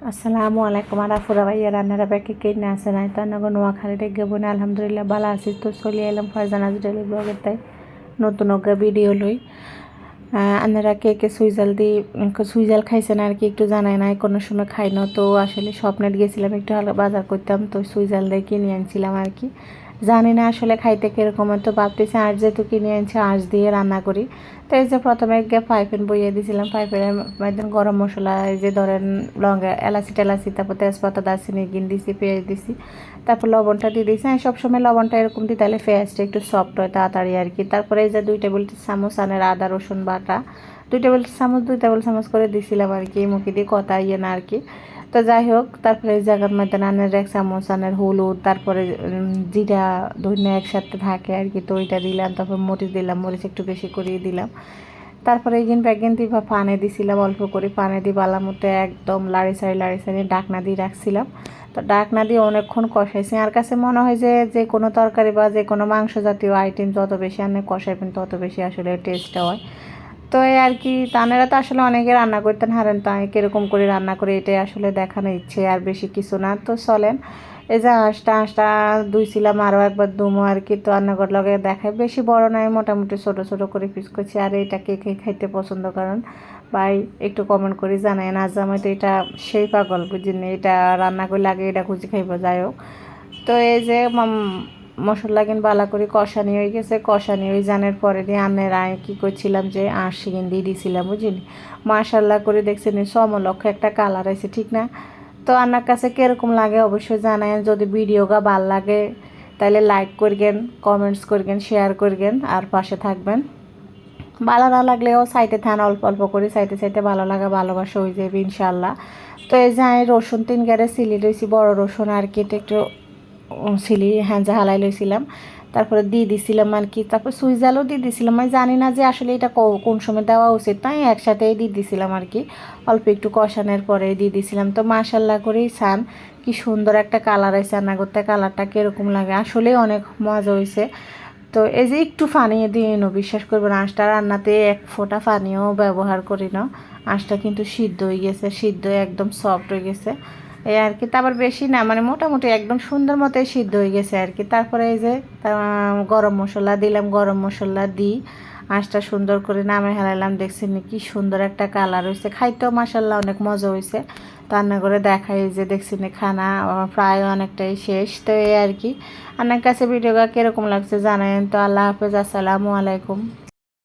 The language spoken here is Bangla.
আসসালামু আলাইকুম আরাফুরা ভাইয়া রান্নারা ব্যাকে কে না আছে নাই তো নগর নোয়াখালী রেগে বোনে আলহামদুলিল্লাহ ভালো আছি তো চলে এলাম ফয়জানাজ ডেলি ব্লগের তাই নতুন ওকে ভিডিও লই আপনারা কে কে সুইজাল খাইছেন আর কি একটু জানাই নাই কোনো সময় খাই না তো আসলে স্বপ্নের গেছিলাম একটু হালকা বাজার করতাম তো সুইজাল দিয়ে কিনে আনছিলাম আর কি জানি না আসলে খাইতে কীরকম তো ভাবতেছি আঁশ যেহেতু কিনে আনছি আঁশ দিয়ে রান্না করি তো এই যে প্রথমে গিয়ে ফ্রাইপ্যান বইয়ে দিয়েছিলাম ফ্রাইপ্যানের মধ্যে গরম মশলা এই যে ধরেন লঙ্কা এলাচি টেলাচি তারপর তেজপাতা দারচিনি গিন দিছি পেঁয়াজ দিছি তারপর লবণটা দিয়ে দিয়েছি আমি সবসময় লবণটা এরকম দিই তাহলে পেঁয়াজটা একটু সফট হয় তাড়াতাড়ি আর কি তারপরে এই যে 2 টেবিল চামচ আনের আদা রসুন বাটা 2 টেবিল চামচ করে দিছিলাম আর কি মুখে দিয়ে কথা ইয়ে না আর কি তো যাই হোক তারপরে এই জায়গার মধ্যে আনের 1 চামচ আনের হলুদ তারপরে জিরা ধনিয়া একসাথে থাকে আর কি তো ওইটা দিলাম তারপর মরিচ দিলাম মরিচ একটু বেশি করিয়ে দিলাম তারপরে এইখান প্যাকেন দিয়ে পানি দিছিলাম অল্প করে পানি দিয়ে বালার মধ্যে একদম লাড়ি সারি ডাকনা দিয়ে রাখছিলাম তো ডাকনা দিয়ে অনেকক্ষণ কষাইছি আর কাছে মনে হয় যে যে কোনো তরকারি বা যে কোনো মাংস জাতীয় আইটেম যত বেশি আনে কষাইবেন তত বেশি আসলে টেস্টটা হয় তো এই আর কি তানেরা তো আসলে অনেকে রান্না করতেন হারেন তো আমি কীরকম করে রান্না করে এটাই আসলে দেখানো ইচ্ছে আর বেশি কিছু না তো চলেন এই যে হাঁসটা ধুইছিলাম আরও একবার দুমো আর কি তো রান্নাঘর লগে দেখায় বেশি বড় নয় মোটামুটি ছোটো ছোটো করে পিস করছি আর এটা কে কে খাইতে পছন্দ করেন ভাই একটু কমেন্ট করে জানাই না জামাই তো এটা সেই পাগল বুঝিনি এটা রান্না করলে আগে এটা খুঁজে খাইব যাই হোক তো এই যে মশলা কিন বালা করে কষানি হয়ে গেছে কষানি হয়ে জানার পরে দিয়ে আমের আয় কী করছিলাম যে আঁশ কিন দিয়ে দিয়েছিলাম বুঝলি মাশাল্লাহ করে দেখছেন সমলক্ষ একটা কালার আছে ঠিক না তো আপনার কাছে কীরকম লাগে অবশ্যই জানাই যদি ভিডিওটা ভাল লাগে তাহলে লাইক করবেন কমেন্টস করবেন শেয়ার করবেন আর পাশে থাকবেন ভালো না লাগলেও সাইডে থান অল্প অল্প করে সাইডে ভালো লাগা ভালোবাসা হয়ে যাবে ইনশাল্লাহ তো এই যে আমি রসুন 3 গাড়ে সিলি লইছি বড় রসুন আর কি একটু সিলি হ্যাঁজা হালাই লইছিলাম তারপরে দিয়ে দিছিলাম আর কি তারপর সুইজালও দিয়ে দিছিলাম আমি জানি না যে আসলে এটা কোন সময় দেওয়া উচিত তাই একসাথেই দিয়ে দিছিলাম আর কি অল্প একটু কষানোর পরে দিয়ে দিছিলাম তো মাশাল্লাহ করেই ছান কি সুন্দর একটা কালার আছে রান্না করতে কালারটা কীরকম লাগে আসলেই অনেক মজা হয়েছে তো এই যে একটু পানি দিয়ে নো বিশ্বাস করবেন আঁশটা রান্নাতে এক ফোঁটা পানিও ব্যবহার করি না আঁশটা কিন্তু সিদ্ধ হয়ে গেছে সিদ্ধ হয়ে একদম সফট হয়ে গেছে এই আর কি তারপর বেশি না মানে মোটামুটি একদম সুন্দর মতোই সিদ্ধ হয়ে গেছে আর কি তারপরে এই যে গরম মশলা দিলাম গরম মশলা দিই আঁশটা সুন্দর করে নামে হেলাইলাম দেখছেন কি সুন্দর একটা কালার হয়েছে খাইতেও মাসাল্লাহ অনেক মজা হয়েছে রান্না করে দেখাই যে দেখছেন খানা প্রায় অনেকটাই শেষ তো এই আর কি আপনার কাছে ভিডিওটা কীরকম লাগছে জানাবেন তো আল্লাহ হাফেজ আসসালামু আলাইকুম।